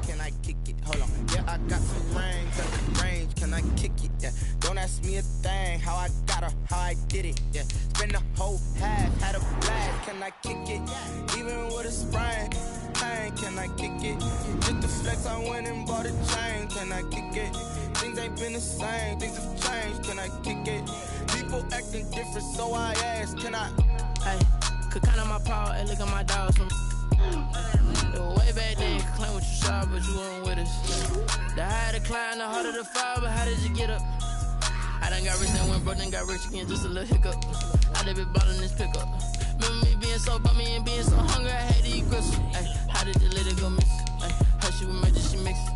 can I kick it? Hold on. Yeah, I got some rings at the range, can I kick it? Yeah. Don't ask me a thing, how I got her, how I did it. Yeah. Spend the whole half, had a blast, can I kick it? Even with a sprain, can I kick it? Just the flex, I went and bought a chain, can I kick it? Things ain't been the same, things have changed, can I kick it? People acting different, so I ask, can I? Hey, could count on my power, and look at my dogs from way back then, you could claim what you saw, but you weren't with us. The higher the climb, the harder the fall, but how did you get up? I done got rich and went broke, then got rich again, just a little hiccup. I done been ballin' this pickup. Remember me being so bummy and being so hungry, I had to eat gristle. Ay, how did the lady go miss? Ay, how she was magic, she mixed.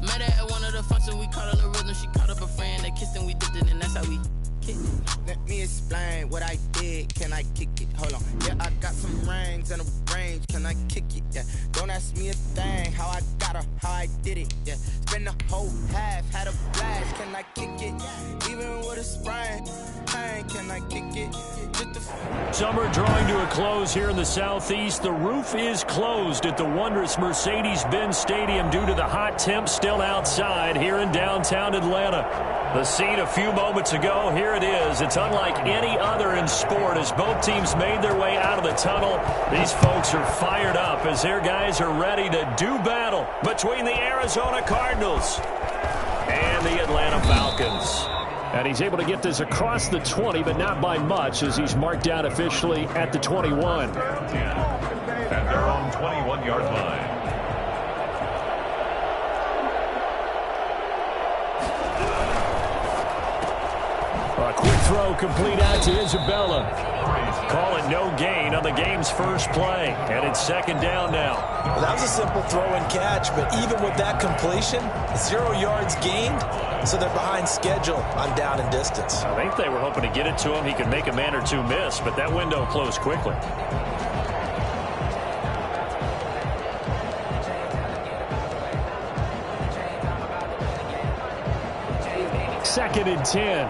Met her at one of the functions, we caught her the rhythm, she caught up a friend, they kissed and we dipped it, and that's how we kicked it. Let me explain what I did, can I kick it? Hold on, yeah, I got some rings and a range, can I kick it? Yeah, don't ask me a thing, how I got her, how I did it. Yeah, spend the whole half, had a blast, can I kick it? Even with a sprain, can I kick it? Summer drawing to a close here in the southeast. The roof is closed at the wondrous Mercedes-Benz Stadium due to the hot temps still outside here in downtown Atlanta. The scene a few moments ago, here it is. It's unlike any other in sport as both teams made their way out of the tunnel. These folks are fired up as their guys are ready to do battle between the Arizona Cardinals and the Atlanta Falcons. And he's able to get this across the 20, but not by much as he's marked down officially at the 21. At their own 21-yard line. A quick throw complete out to Isabella. Call it no gain on the game's first play. And it's second down now. Well, that was a simple throw and catch, but even with that completion, 0 yards gained, so they're behind schedule on down and distance. I think they were hoping to get it to him. He could make a man or two miss, but that window closed quickly. Second and 10.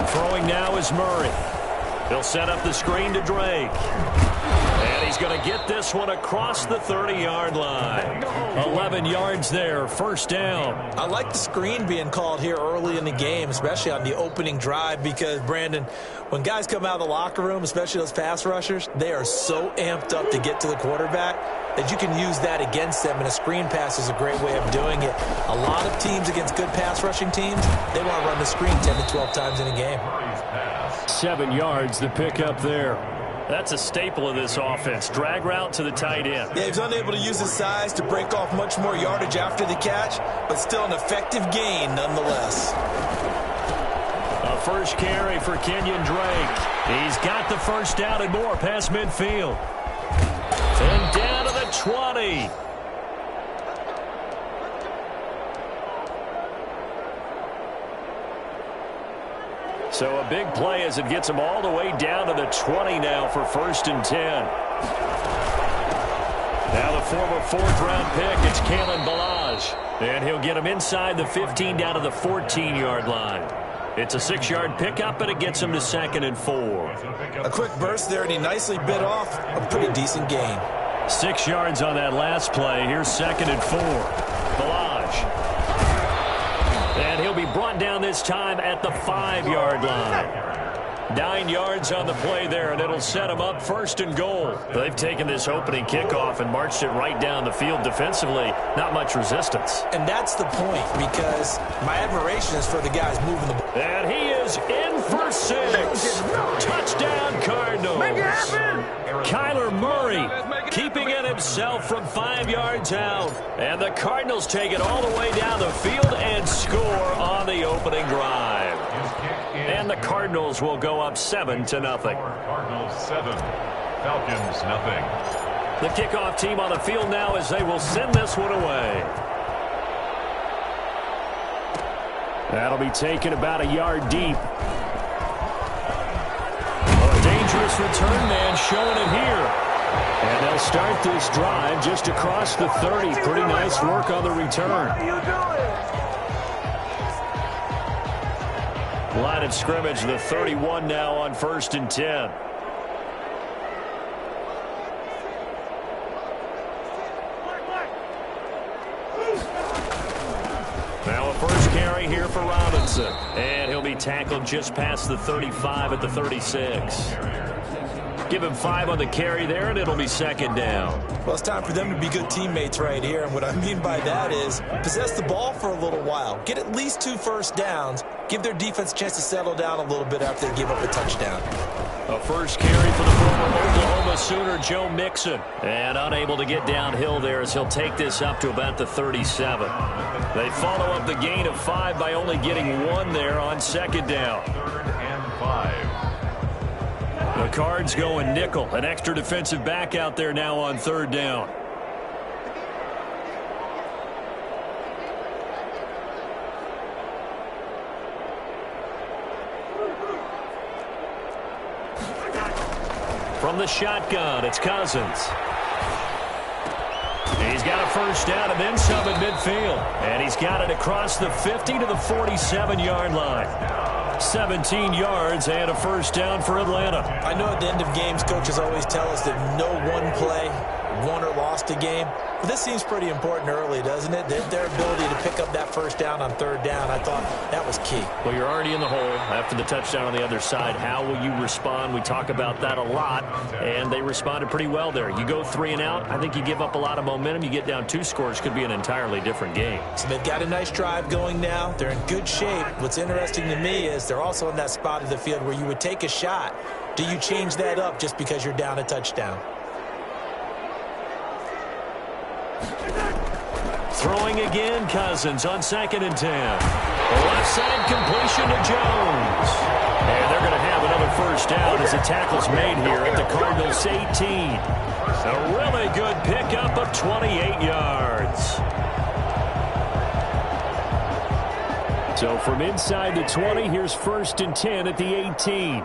Throwing now is Murray. He'll set up the screen to Drake. And he's going to get this one across the 30-yard line. 11 yards there, first down. I like the screen being called here early in the game, especially on the opening drive, because, Brandon, when guys come out of the locker room, especially those pass rushers, they are so amped up to get to the quarterback that you can use that against them, and a screen pass is a great way of doing it. A lot of teams against good pass rushing teams, they want to run the screen 10 to 12 times in a game. 7 yards, the pickup there. That's a staple of this offense. Drag route to the tight end. Yeah, he's unable to use his size to break off much more yardage after the catch, but still an effective gain nonetheless. A first carry for Kenyon Drake. He's got the first down and more past midfield. And down to the 20. So a big play as it gets him all the way down to the 20 now for first and 10. Now the former fourth-round pick, it's Kalen Ballage. And he'll get him inside the 15 down to the 14-yard line. It's a 6-yard pickup, and it gets him to second and 4. A quick burst there, and he nicely bit off a pretty decent gain. 6 yards on that last play. Here's second and 4. Ballage. And he'll be brought down this time at the 5-yard line. 9 yards on the play there, and it'll set him up first and goal. They've taken this opening kickoff and marched it right down the field defensively. Not much resistance. And that's the point, because my admiration is for the guys moving the ball. And he is in for 6. Touchdown, Cardinals. Make it happen. Kyler Murray keeping it himself from 5 yards out. And the Cardinals take it all the way down the field and score on the opening drive. And the Cardinals will go up 7-0. Cardinals 7, Falcons nothing. The kickoff team on the field now as they will send this one away. That'll be taken about a yard deep. A dangerous return man showing it here. And they'll start this drive just across the 30. Pretty nice work on the return. Line of scrimmage, the 31 now on first and 10. Robinson. And he'll be tackled just past the 35 at the 36. Give him 5 on the carry there, and it'll be second down. Well, it's time for them to be good teammates right here. And what I mean by that is possess the ball for a little while. Get at least 2 first downs. Give their defense a chance to settle down a little bit after they give up a touchdown. A first carry for the former Oklahoma Sooner, Joe Mixon. And unable to get downhill there as he'll take this up to about the 37. They follow up the gain of 5 by only getting 1 there on second down. 3rd and 5. The Cards going nickel. An extra defensive back out there now on third down. From the shotgun, it's Cousins. He's got a first down and then some at midfield. And he's got it across the 50 to the 47-yard line. 17 yards and a first down for Atlanta. I know at the end of games, coaches always tell us that no one play won or lost a game. But this seems pretty important early, doesn't it? Their ability to pick up that first down on third down, I thought that was key. Well, you're already in the hole after the touchdown on the other side. How will you respond? We talk about that a lot, and they responded pretty well there. You go 3 and out, I think you give up a lot of momentum. You get down 2 scores, could be an entirely different game. So they've got a nice drive going now. They're in good shape. What's interesting to me is they're also in that spot of the field where you would take a shot. Do you change that up just because you're down a touchdown? Throwing again, Cousins on 2nd and 10. Left side completion to Jones. And they're going to have another first down as the tackle's made here at the Cardinals' 18. A really good pickup of 28 yards. So from inside the 20, here's 1st and 10 at the 18.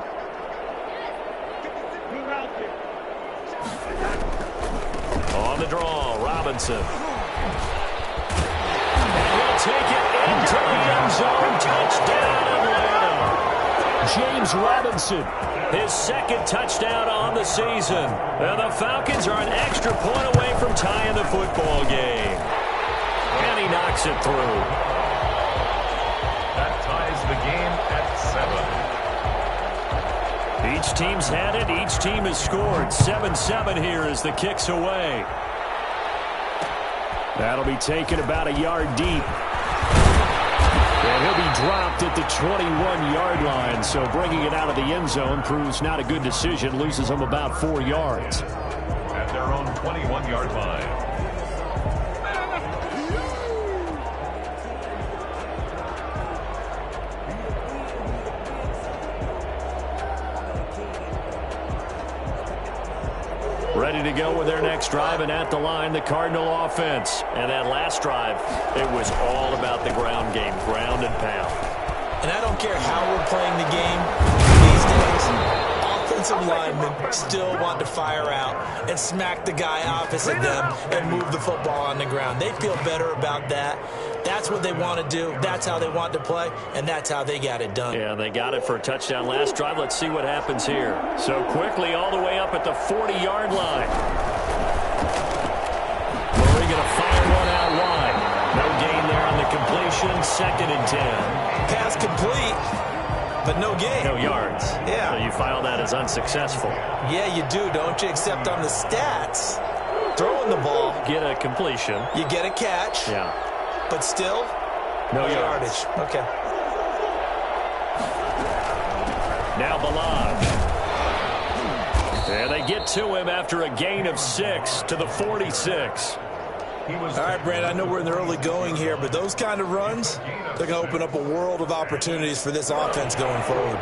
On the draw, Robinson. Take it into the end zone. Touchdown, Atlanta. James Robinson, his 2nd touchdown on the season. And the Falcons are an extra point away from tying the football game. And he knocks it through. That ties the game at 7. Each team's had it. Each team has scored. 7-7 here as the kick's away. That'll be taken about a yard deep. And he'll be dropped at the 21-yard line, so bringing it out of the end zone proves not a good decision, loses him about 4 yards. At their own 21-yard line. Ready to go with their next drive, and at the line, the Cardinal offense. And that last drive, it was all about the ground game, ground and pound. And I don't care how we're playing the game these days, offensive linemen still want to fire out and smack the guy opposite them and move the football on the ground. They feel better about that. That's what they want to do. That's how they want to play, and that's how they got it done. Yeah, they got it for a touchdown last drive. Let's see what happens here. So quickly all the way up at the 40-yard line. Murray going to fire one out wide. No gain there on the completion. 2nd and 10. Pass complete, but no gain. No yards. Yeah. So you file that as unsuccessful. Yeah, you do, don't you? Except on the stats, throwing the ball. Get a completion. You get a catch. Yeah. But still, no yardage. Okay. Now Balaj. And they get to him after a gain of 6 to the 46. All right, Brad, I know we're in the early going here, but those kind of runs, they're going to open up a world of opportunities for this offense going forward.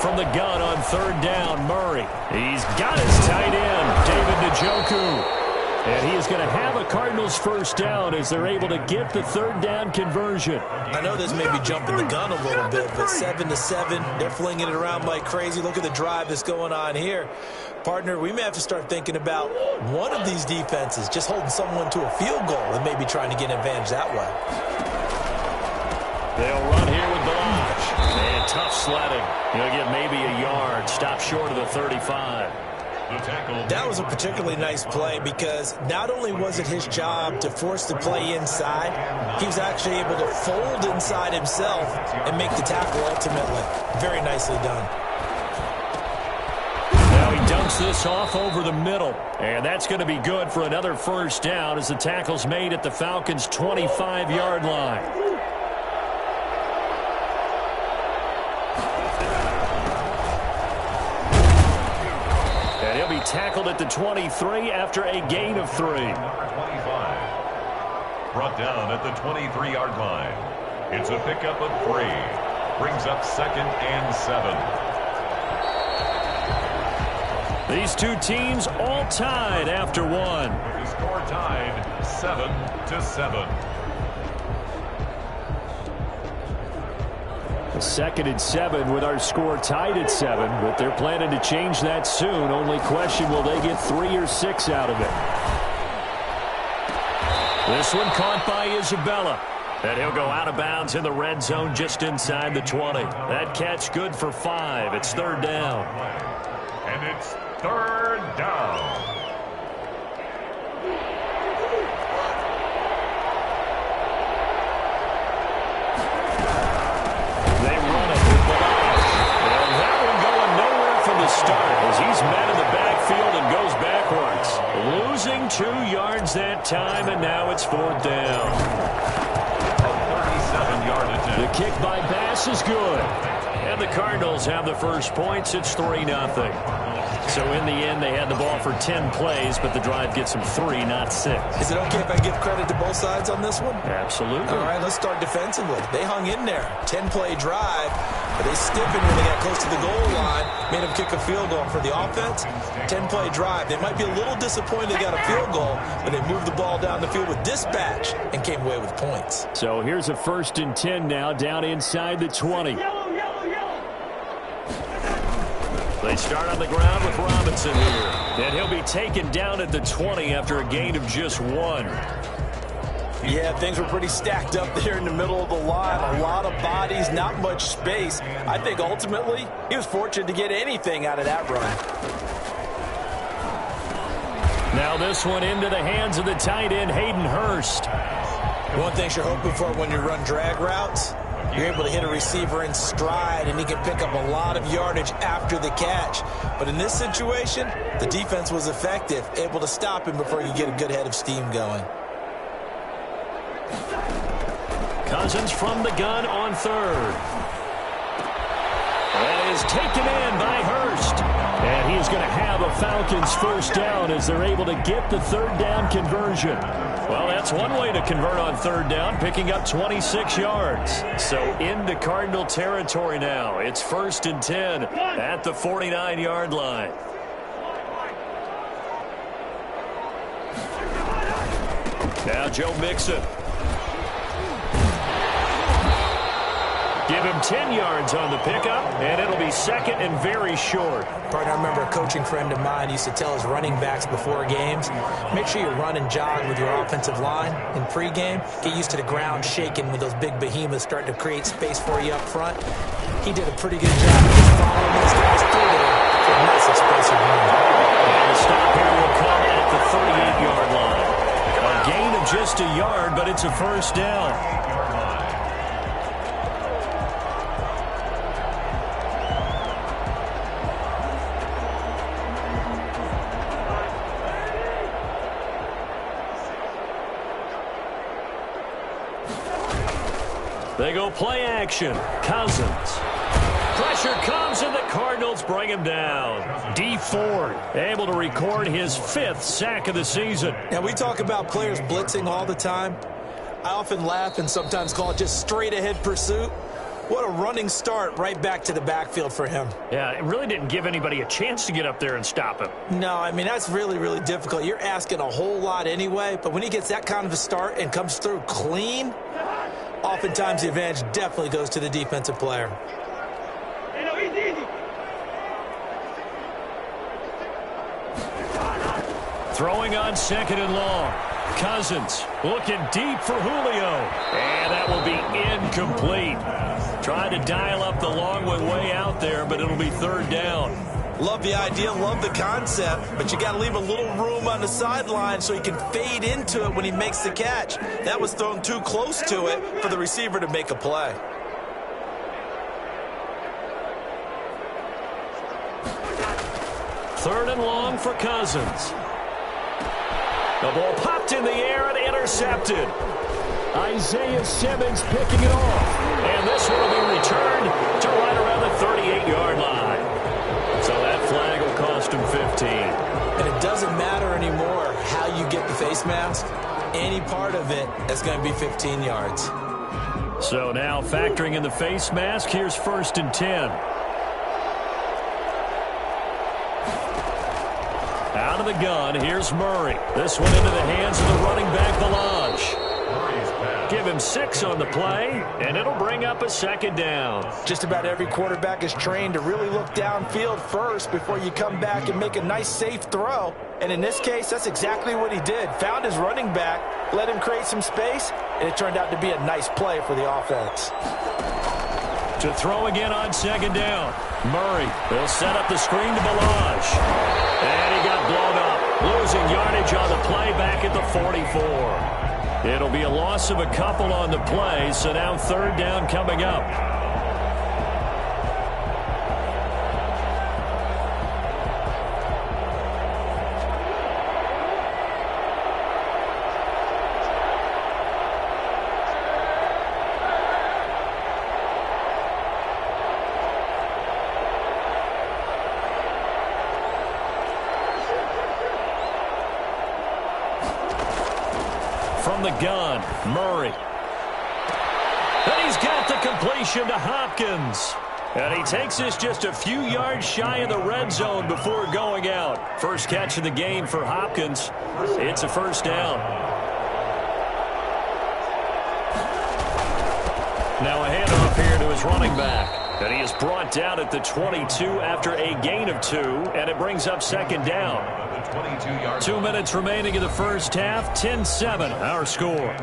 From the gun on 3rd down, Murray. He's got his tight end, David Njoku. And he is going to have a Cardinals first down as they're able to get the 3rd down conversion. I know this may be jumping the gun a little bit, but 7-7, they're flinging it around like crazy. Look at the drive that's going on here. Partner, we may have to start thinking about one of these defenses just holding someone to a field goal and maybe trying to get an advantage that way. They'll run here with Balaj. And tough sledding. He'll get maybe a yard. Stop short of the 35. That was a particularly nice play because not only was it his job to force the play inside, he was actually able to fold inside himself and make the tackle ultimately. Very nicely done. Now he dunks this off over the middle, and that's going to be good for another first down as the tackle's made at the Falcons' 25-yard line. And he'll be tackled at the 23 after a gain of 3. Number 25. Brought down at the 23-yard line. It's a pickup of 3. Brings up 2nd and 7. These two teams all tied after 1. The score tied 7-7. A 2nd and 7 with our score tied at 7, but they're planning to change that soon. Only question, will they get 3 or 6 out of it? This one caught by Isabella. And he'll go out of bounds in the red zone just inside the 20. That catch good for 5. It's 3rd down. And it's 3rd down. They run it with Balash. And that one going nowhere from the start as he's met in the backfield and goes backwards. Losing 2 yards that time, and now it's 4th down. A 37-yard attempt. The kick by Bass is good. And the Cardinals have the first points. It's 3-0. So in the end, they had the ball for 10 plays, but the drive gets them 3, not 6. Is it okay if I give credit to both sides on this one? Absolutely. All right, let's start defensively. They hung in there. 10-play drive, but they stiffened when they got close to the goal line, made them kick a field goal. For the offense, 10-play drive. They might be a little disappointed they got a field goal, but they moved the ball down the field with dispatch and came away with points. So here's a 1st and 10 now, down inside the 20. They start on the ground with Robinson here. And he'll be taken down at the 20 after a gain of just 1. Yeah, things were pretty stacked up there in the middle of the line. A lot of bodies, not much space. I think ultimately he was fortunate to get anything out of that run. Now this one into the hands of the tight end, Hayden Hurst. One thing you're hoping for when you run drag routes, you're able to hit a receiver in stride, and he can pick up a lot of yardage after the catch. But in this situation, the defense was effective, able to stop him before you get a good head of steam going. Cousins from the gun on 3rd. That is taken in by Hurst. And he is going to have a Falcons first down as they're able to get the 3rd down conversion. Well, that's one way to convert on 3rd down, picking up 26 yards. So into Cardinal territory now. It's 1st and 10 at the 49-yard line. Now Joe Mixon. Give him 10 yards on the pickup, and it'll be 2nd and very short. Partner, I remember a coaching friend of mine used to tell his running backs before games, make sure you run and jog with your offensive line in pregame. Get used to the ground shaking when those big behemoths start to create space for you up front. He did a pretty good job of just following those guys through there for a nice explosive run. And the stop here will come at the 38-yard line. A gain of just a yard, but it's a first down. They go play action. Cousins. Pressure comes, and the Cardinals bring him down. D. Ford able to record his 5th sack of the season. Now, we talk about players blitzing all the time. I often laugh and sometimes call it just straight-ahead pursuit. What a running start right back to the backfield for him. Yeah, it really didn't give anybody a chance to get up there and stop him. No, I mean, that's really, really difficult. You're asking a whole lot anyway, but when he gets that kind of a start and comes through clean, oftentimes the advantage definitely goes to the defensive player. Throwing on 2nd and long. Cousins looking deep for Julio. And that will be incomplete. Tried to dial up the long one way out there, but it'll be 3rd down. Love the idea, love the concept, but you got to leave a little room on the sideline so he can fade into it when he makes the catch. That was thrown too close to it for the receiver to make a play. Third and long for Cousins. The ball popped in the air and intercepted. Isaiah Simmons picking it off. And this one will be returned to right around the 38-yard line. So that flag will cost him 15. And it doesn't matter anymore how you get the face mask. Any part of it is going to be 15 yards. So now factoring in the face mask, here's 1st and 10. Out of the gun, here's Murray. This one into the hands of the running back, Balaj. Give him 6 on the play, and it'll bring up a 2nd down. Just about every quarterback is trained to really look downfield first before you come back and make a nice, safe throw. And in this case, that's exactly what he did. Found his running back, let him create some space, and it turned out to be a nice play for the offense. To throw again on 2nd down. Murray will set up the screen to Balaj. And he got blown up, losing yardage on the play back at the 44. It'll be a loss of a couple on the play, so now 3rd down coming up. From the gun, Murray. And he's got the completion to Hopkins. And he takes this just a few yards shy of the red zone before going out. First catch of the game for Hopkins. It's a 1st down. Now a handoff here to his running back. And he is brought down at the 22 after a gain of 2. And it brings up 2nd down. 2 minutes remaining in the first half. 10-7 our score.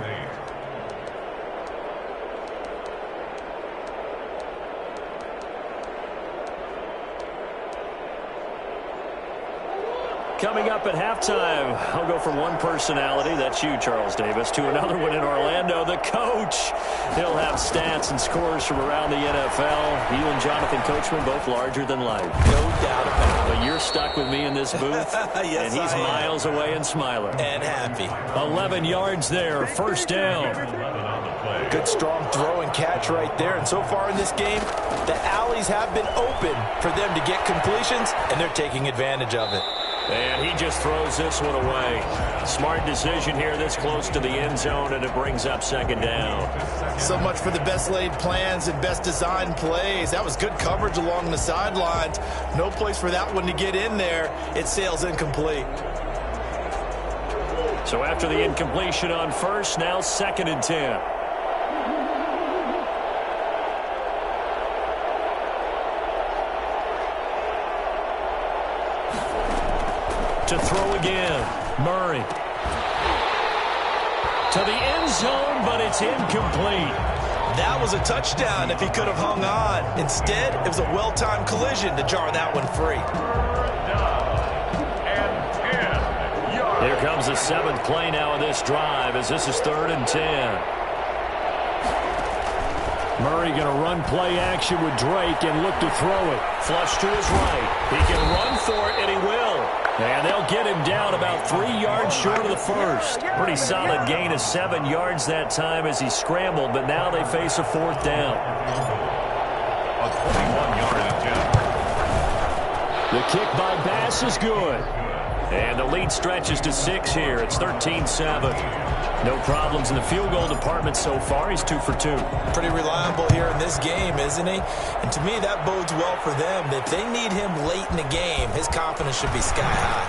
Coming up at halftime, I'll go from one personality, that's you, Charles Davis, to another one in Orlando, the coach. He'll have stats and scores from around the NFL. You and Jonathan Coachman both larger than life. No doubt about it. But you're stuck with me in this booth, yes, and he's miles away and smiling. And happy. 11 yards there, 1st down. Good strong throw and catch right there. And so far in this game, the alleys have been open for them to get completions, and they're taking advantage of it. And he just throws this one away. Smart decision here this close to the end zone, and it brings up 2nd down. So much for the best laid plans and best designed plays. That was good coverage along the sidelines. No place for that one to get in there. It sails incomplete. So after the incompletion on 1st, now 2nd and 10. To throw again, Murray. To the end zone, but it's incomplete. That was a touchdown if he could have hung on. Instead, it was a well-timed collision to jar that one free. Here comes the 7th play now of this drive as this is 3rd and 10. Murray going to run play action with Drake and look to throw it. Flush to his right. He can run for it, and he will. And they'll get him down about 3 yards short of the 1st. Pretty solid gain of 7 yards that time as he scrambled, but now they face a 4th down. A 21-yard attempt. The kick by Bass is good. And the lead stretches to 6 here. It's 13-7. No problems in the field goal department so far. He's 2 for 2. Pretty reliable here in this game, isn't he? And to me, that bodes well for them. If they need him late in the game, his confidence should be sky high.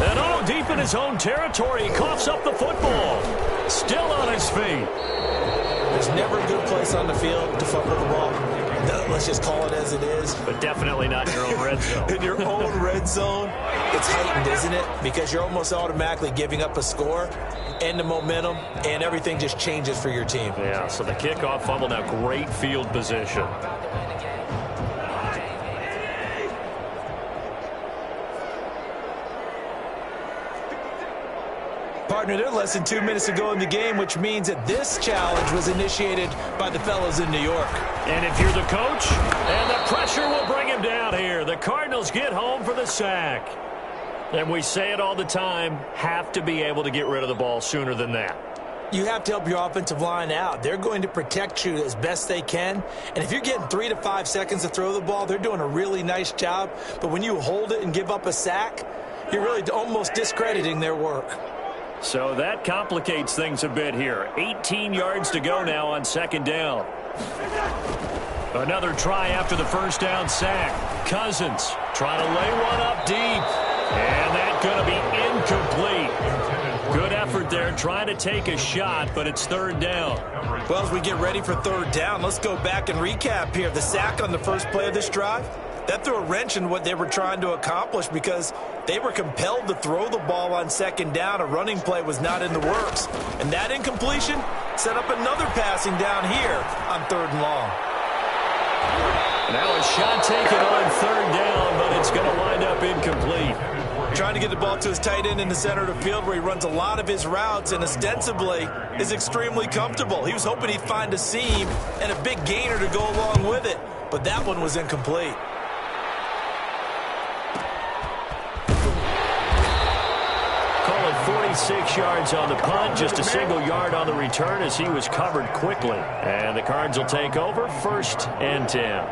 And oh, deep in his own territory, he coughs up the football. Still on his feet. There's never a good place on the field to fumble the ball. Let's just call it as it is. But definitely not in your own red zone. In your own red zone, it's heightened, isn't it? Because you're almost automatically giving up a score and the momentum, and everything just changes for your team. Yeah, so the kickoff fumble, now great field position. Partner, they're less than 2 minutes to go in the game, which means that this challenge was initiated by the fellows in New York. And if you're the coach, and the pressure will bring him down here. The Cardinals get home for the sack. And we say it all the time, have to be able to get rid of the ball sooner than that. You have to help your offensive line out. They're going to protect you as best they can. And if you're getting 3 to 5 seconds to throw the ball, they're doing a really nice job. But when you hold it and give up a sack, you're really almost discrediting their work. So that complicates things a bit here. 18 yards to go now on second down. Another try after the first down sack. Cousins trying to lay one up deep. And that's going to be incomplete. Good effort there trying to take a shot, but it's third down. Well, as we get ready for third down, let's go back and recap here. The sack on the first play of this drive, that threw a wrench in what they were trying to accomplish because they were compelled to throw the ball on second down. A running play was not in the works. And that incompletion set up another passing down here on third and long. Now a shot taken on third down, but it's going to wind up incomplete. Trying to get the ball to his tight end in the center of the field where he runs a lot of his routes and ostensibly is extremely comfortable. He was hoping he'd find a seam and a big gainer to go along with it, but that one was incomplete. Call it 46 yards on the punt, just a single yard on the return as he was covered quickly. And the Cards will take over, 1st and 10.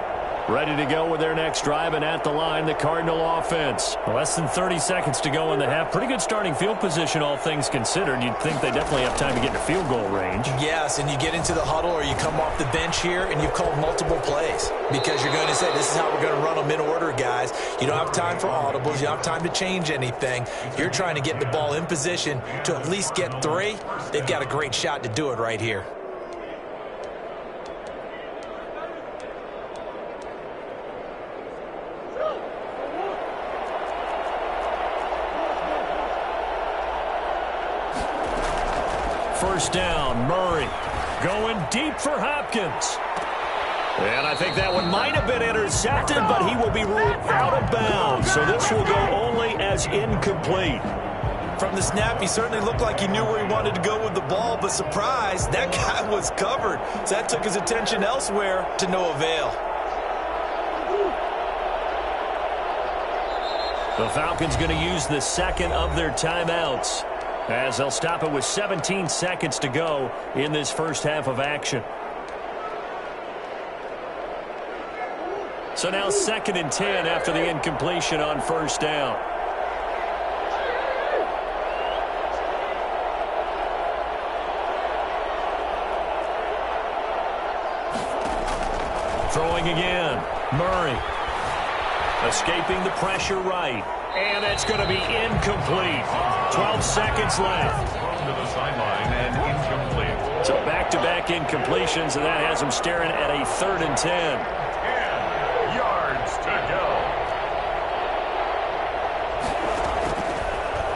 Ready to go with their next drive, and at the line, the Cardinal offense. Less than 30 seconds to go in the half. Pretty good starting field position, all things considered. You'd think they definitely have time to get into field goal range. Yes, and you get into the huddle or you come off the bench here, and you've called multiple plays because you're going to say, this is how we're going to run them in order, guys. You don't have time for audibles. You don't have time to change anything. You're trying to get the ball in position to at least get 3. They've got a great shot to do it right here. First down, Murray going deep for Hopkins. And I think that one might have been intercepted, but he will be ruled out of bounds. So this will go only as incomplete. From the snap, he certainly looked like he knew where he wanted to go with the ball, but surprise, that guy was covered. So that took his attention elsewhere to no avail. The Falcons going to use the second of their timeouts, as they'll stop it with 17 seconds to go in this first half of action. So now 2nd and 10 after the incompletion on first down. Throwing again, Murray. Escaping the pressure right. And it's going to be incomplete. 12 seconds left. To the sideline and incomplete. So back-to-back incompletions, and that has him staring at a 3rd and 10. 10 yards to go.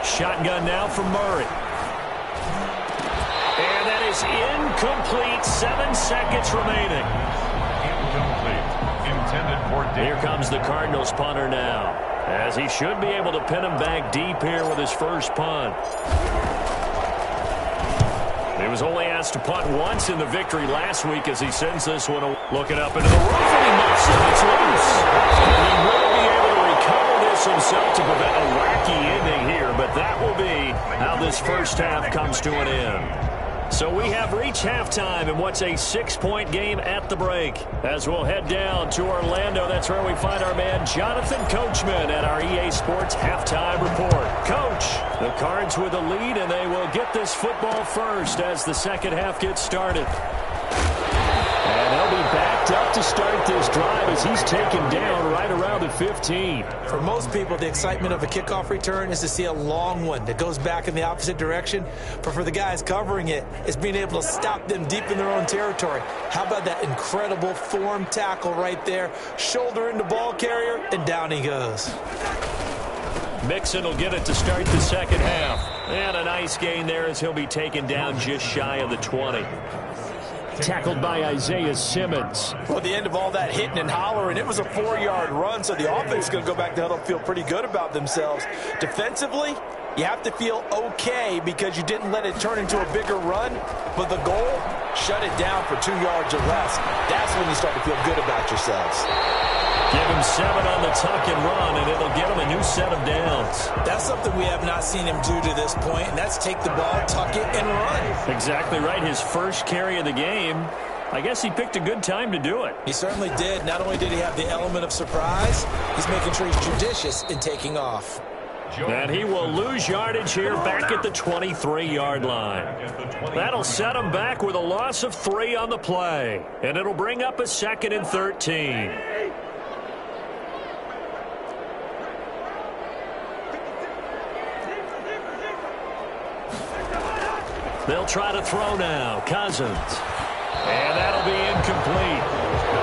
Shotgun now for Murray. And that is incomplete. 7 seconds remaining. Incomplete. Intended for Davis. Here comes the Cardinals punter now, as he should be able to pin him back deep here with his first punt. He was only asked to punt once in the victory last week as he sends this one looking up into the roof, and he muffs it. It's loose. He will be able to recover this himself to prevent a wacky ending here, but that will be how this first half comes to an end. So we have reached halftime in what's a 6-point game at the break. As we'll head down to Orlando, that's where we find our man Jonathan Coachman at our EA Sports Halftime Report. Coach, the Cards with a lead, and they will get this football first as the second half gets started. And they'll be backed up to start this drive as he's taken down right around the 15. For most people, the excitement of a kickoff return is to see a long one that goes back in the opposite direction. But for the guys covering it, it's being able to stop them deep in their own territory. How about that incredible form tackle right there? Shoulder into ball carrier, and down he goes. Mixon will get it to start the second half. And a nice gain there as he'll be taken down just shy of the 20. Tackled by Isaiah Simmons. Well, at the end of all that hitting and hollering, it was a 4-yard run, so the offense is going to go back to huddle and feel pretty good about themselves. Defensively, You have to feel okay because you didn't let it turn into a bigger run, but the goal, shut it down for 2 yards or less. That's when you start to feel good about yourselves. Give him 7 on the tuck and run, and it'll get him a new set of downs. That's something we have not seen him do to this point, and that's take the ball, tuck it, and run. Exactly right. His first carry of the game. I guess he picked a good time to do it. He certainly did. Not only did he have the element of surprise, he's making sure he's judicious in taking off. And he will lose yardage here back at the 23-yard line. That'll set him back with a loss of 3 on the play. And it'll bring up a 2nd and 13. They'll try to throw now. Cousins. And that'll be incomplete.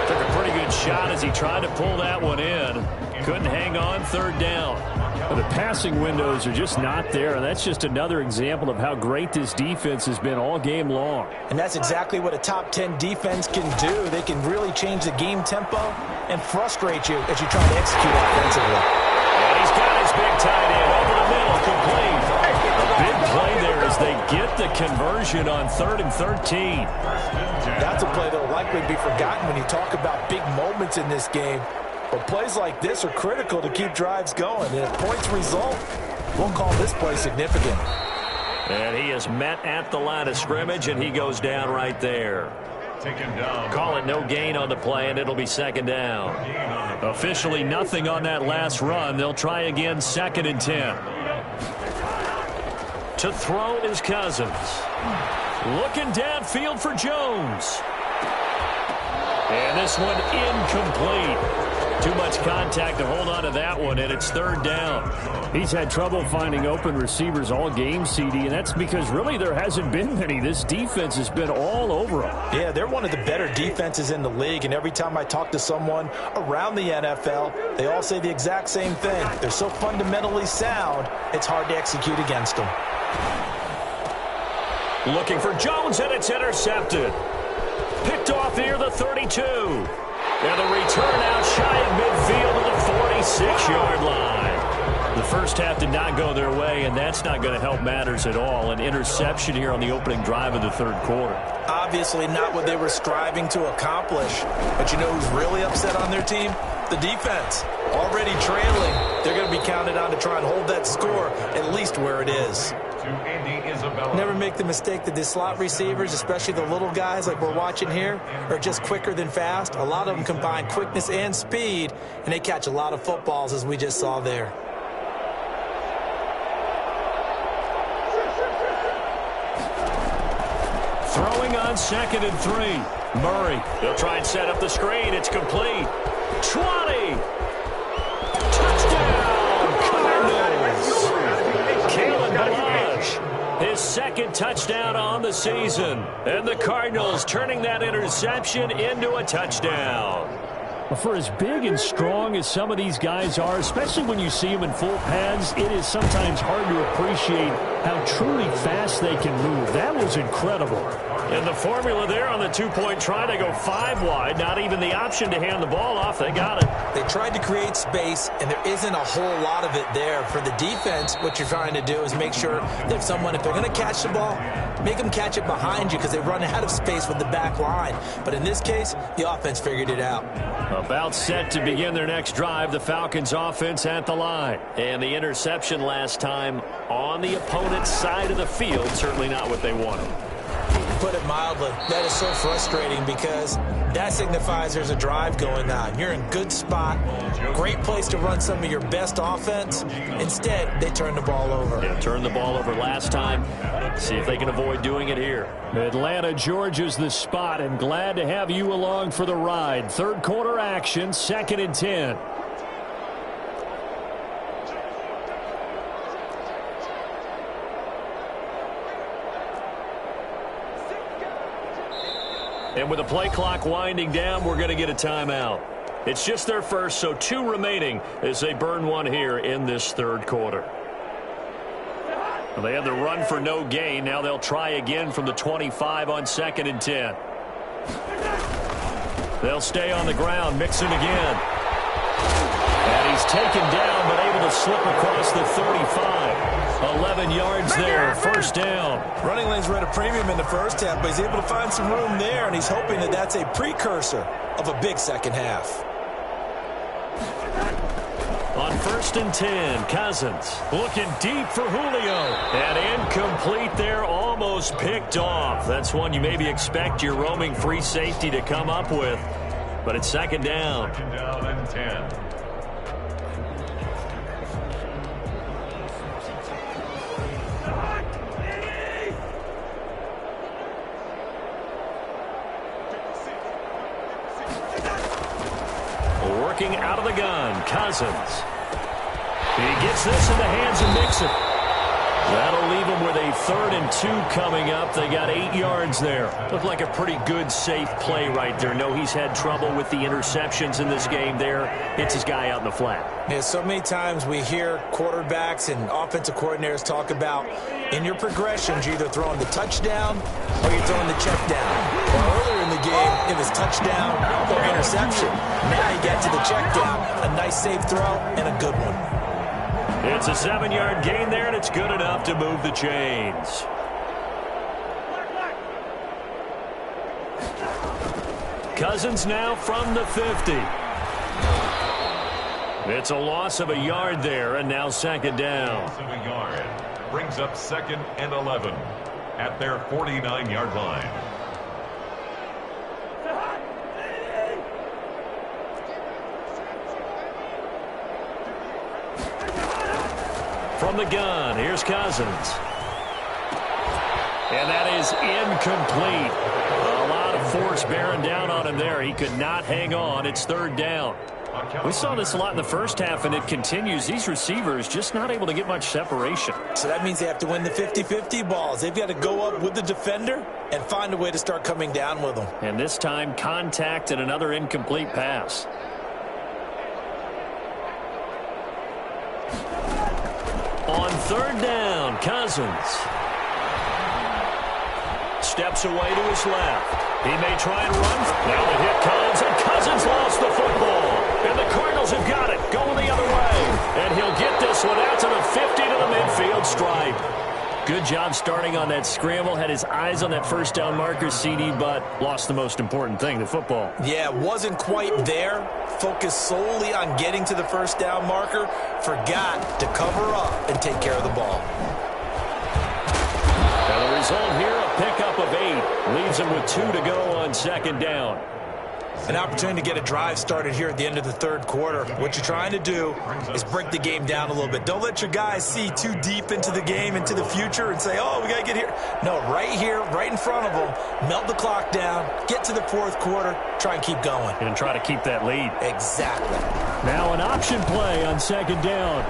Took a pretty good shot as he tried to pull that one in. Couldn't hang on, 3rd down. The passing windows are just not there, and that's just another example of how great this defense has been all game long. And that's exactly what a top 10 defense can do. They can really change the game tempo and frustrate you as you try to execute offensively. And he's got his big tight end over the middle, complete. A big play there as they get the conversion on 3rd and 13. That's a play that will likely be forgotten when you talk about big moments in this game. But plays like this are critical to keep drives going. And if points result, we'll call this play significant. And he is met at the line of scrimmage, and he goes down right there. Taken down. Call it no gain on the play, and it'll be 2nd down. Officially nothing on that last run. They'll try again, 2nd and 10. To throw is Cousins. Looking downfield for Jones. And this one incomplete. Too much contact to hold on to that one, and it's 3rd down. He's had trouble finding open receivers all game, CD, and that's because really there hasn't been many. This defense has been all over him. Yeah, they're one of the better defenses in the league, and every time I talk to someone around the NFL, they all say the exact same thing. They're so fundamentally sound, it's hard to execute against them. Looking for Jones, and it's intercepted. Picked off near the 32. And the return out shy of midfield to the 46-yard line. The first half did not go their way, and that's not going to help matters at all. An interception here on the opening drive of the 3rd quarter. Obviously not what they were striving to accomplish. But you know who's really upset on their team? The defense. Already trailing. They're going to be counted on to try and hold that score at least where it is. Never make the mistake that the slot receivers, especially the little guys like we're watching here, are just quicker than fast. A lot of them combine quickness and speed, and they catch a lot of footballs, as we just saw there. Throwing on 2nd and 3. Murray. They'll try and set up the screen. It's complete. 20. Touchdown, Cardinals. Kalen Balaj, his 2nd touchdown on the season. And the Cardinals turning that interception into a touchdown. For as big and strong as some of these guys are, especially when you see them in full pads, it is sometimes hard to appreciate how truly fast they can move. That was incredible. And the formula there on the 2-point try to go 5 wide. Not even the option to hand the ball off. They got it. They tried to create space, and there isn't a whole lot of it there. For the defense, what you're trying to do is make sure that if they're going to catch the ball, make them catch it behind you because they run out of space with the back line. But in this case, the offense figured it out. About set to begin their next drive, the Falcons offense at the line. And the interception last time on the opponent's side of the field, certainly not what they wanted. Put it mildly, that is so frustrating because that signifies there's a drive going on. You're in good spot, great place to run some of your best offense. Instead, they turn the ball over. Yeah, turned the ball over last time. See if they can avoid doing it here. Atlanta, Georgia's the spot, and glad to have you along for the ride. 3rd quarter action, 2nd and 10. And with the play clock winding down, we're going to get a timeout. It's just their first, so 2 remaining as they burn one here in this 3rd quarter. Well, they had the run for no gain. Now they'll try again from the 25 on 2nd and 10. They'll stay on the ground, mixing again. And he's taken down, but able to slip across the 35. 11 yards there, first down. Running lanes were at a premium in the first half, but he's able to find some room there, and he's hoping that that's a precursor of a big second half. On 1st and 10, Cousins looking deep for Julio. And incomplete there, almost picked off. That's one you maybe expect your roaming free safety to come up with. But it's second down. Second down and 10. Working out of the gun, Cousins. He gets this in the hands of Mixon. That'll leave him with a 3rd and 2 coming up. They got 8 yards there. Looked like a pretty good, safe play right there. No, he's had trouble with the interceptions in this game there. Hits his guy out in the flat. Yeah, so many times we hear quarterbacks and offensive coordinators talk about in your progressions, you're either throwing the touchdown or you're throwing the check down. Well, earlier in the game, it was touchdown or interception. Now you get to the check down. A nice safe throw and a good one. It's a 7-yard gain there, and it's good enough to move the chains. Cousins now from the 50. It's a loss of a yard there, and now second down. Loss of a yard. Brings up 2nd and 11 at their 49-yard line. From the gun, here's Cousins. And that is incomplete. A lot of force bearing down on him there. He could not hang on. It's 3rd down. We saw this a lot in the first half, and it continues. These receivers just not able to get much separation. So that means they have to win the 50-50 balls. They've got to go up with the defender and find a way to start coming down with them. And this time, contact and another incomplete pass. On 3rd down, Cousins steps away to his left. He may try and run. Now the hit comes, and Cousins lost the football. And the Cardinals have got it, going the other way. And he'll get this one out to the 50 to the midfield stripe. Good job starting on that scramble. Had his eyes on that first down marker, CD, but lost the most important thing, the football. Yeah, wasn't quite there. Focused solely on getting to the first down marker. Forgot to cover up and take care of the ball. And the result here, a pickup of 8. Leaves him with 2 to go on second down. An opportunity to get a drive started here at the end of the 3rd quarter. What you're trying to do is break the game down a little bit. Don't let your guys see too deep into the game, into the future, and say, oh, we got to get here. No, right here, right in front of them, melt the clock down, get to the 4th quarter, try and keep going. And try to keep that lead. Exactly. Now an option play on second down.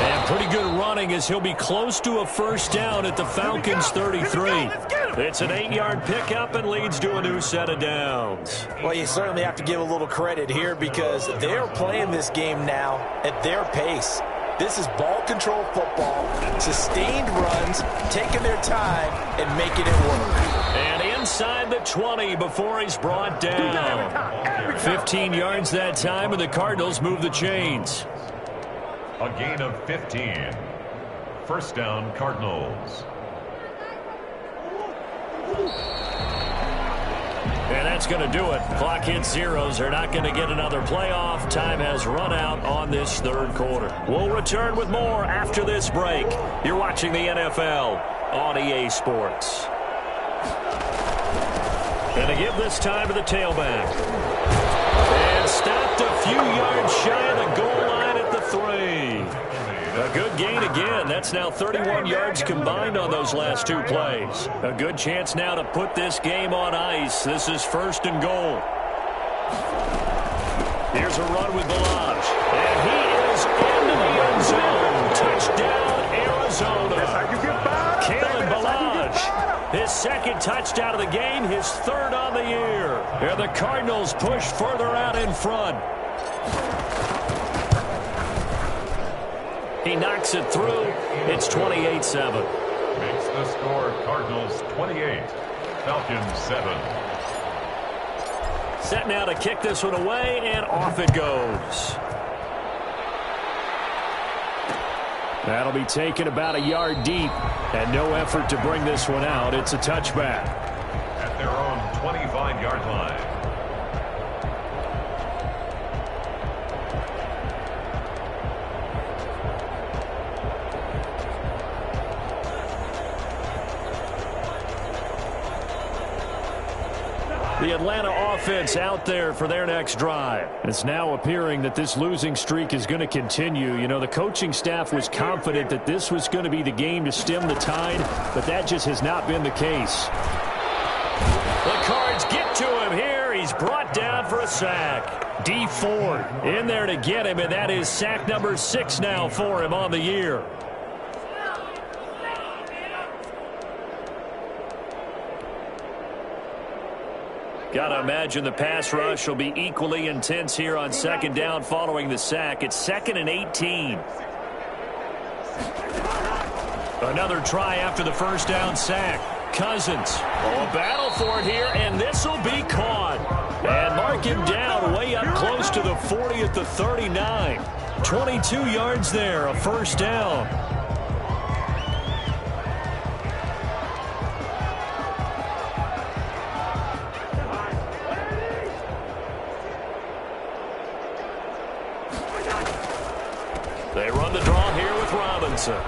And pretty good running as he'll be close to a first down at the Falcons' 33. It's an 8-yard pickup and leads to a new set of downs. Well, you certainly have to give a little credit here because they're playing this game now at their pace. This is ball control football, sustained runs, taking their time and making it work. And inside the 20 before he's brought down. 15 yards that time, and the Cardinals move the chains. A gain of 15. First down, Cardinals. And that's going to do it. Clock hits zeros. They're not going to get another playoff. Time has run out on this 3rd quarter. We'll return with more after this break. You're watching the NFL on EA Sports. And to give this time to the tailback. And stopped a few yards shy of the goal line at the 3. A good gain again. That's now 31 yards combined on those last 2 plays. A good chance now to put this game on ice. This is 1st and goal. Here's a run with Balaj. And he is into the end zone. Touchdown, Arizona. Kalen Balaj, his 2nd touchdown of the game, his 3rd on the year. And the Cardinals push further out in front. He knocks it through. It's 28-7. Makes the score Cardinals 28, Falcons 7. Set now to kick this one away, and off it goes. That'll be taken about a yard deep, and no effort to bring this one out. It's a touchback. At their own 25-yard line. The Atlanta offense out there for their next drive. It's now appearing that this losing streak is going to continue. You know, the coaching staff was confident that this was going to be the game to stem the tide, but that just has not been the case. The Cards get to him here. He's brought down for a sack. D Ford in there to get him, and that is sack number 6 now for him on the year. Got to imagine the pass rush will be equally intense here on second down following the sack. It's 2nd and 18. Another try after the first down sack. Cousins. Oh, battle for it here, and this will be caught. And mark him down way up close to the 40 at the 39. 22 yards there, a first down. They run the draw here with Robinson.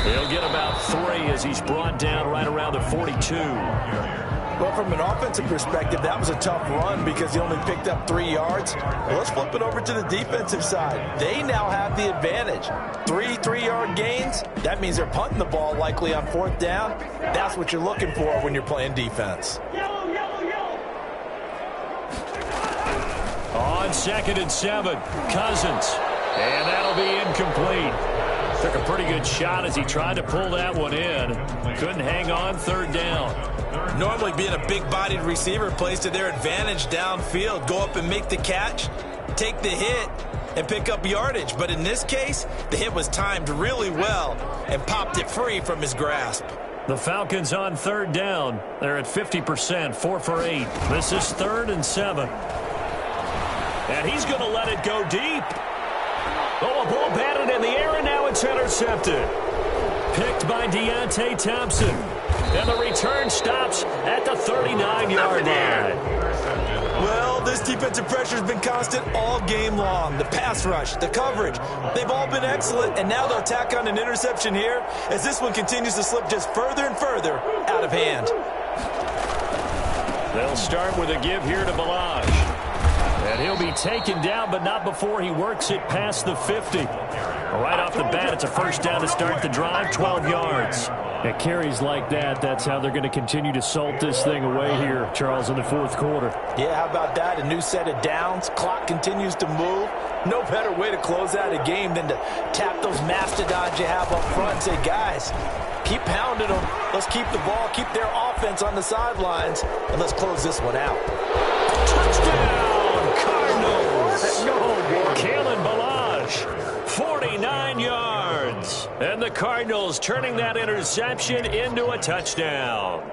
He'll get about 3 as he's brought down right around the 42. Well, from an offensive perspective, that was a tough run because he only picked up 3 yards. Well, let's flip it over to the defensive side. They now have the advantage. 3 3-yard gains. That means they're punting the ball likely on 4th down. That's what you're looking for when you're playing defense. On 2nd and 7, Cousins. And that'll be incomplete. Took a pretty good shot as he tried to pull that one in. Couldn't hang on 3rd down. Normally being a big-bodied receiver plays to their advantage downfield. Go up and make the catch, take the hit, and pick up yardage. But in this case, the hit was timed really well and popped it free from his grasp. The Falcons on 3rd down. They're at 50%, 4 for 8. This is 3rd and 7. And he's going to let it go deep. Oh, a ball batted in the air, and now it's intercepted. Picked by Deontay Thompson. And the return stops at the 39-yard line. Well, this defensive pressure has been constant all game long. The pass rush, the coverage, they've all been excellent, and now they'll tack on an interception here as this one continues to slip just further and further out of hand. They'll start with a give here to Balaj. And he'll be taken down, but not before he works it past the 50. Right off the bat, it's a first down to start the drive, 12 yards. At carries like that, that's how they're going to continue to salt this thing away here, Charles, in the 4th quarter. Yeah, how about that? A new set of downs. Clock continues to move. No better way to close out a game than to tap those mastodons you have up front and say, guys, keep pounding them. Let's keep the ball, keep their offense on the sidelines, and let's close this one out. Touchdown! Cardinals. Kalen Balaj, 49 yards. And the Cardinals turning that interception into a touchdown.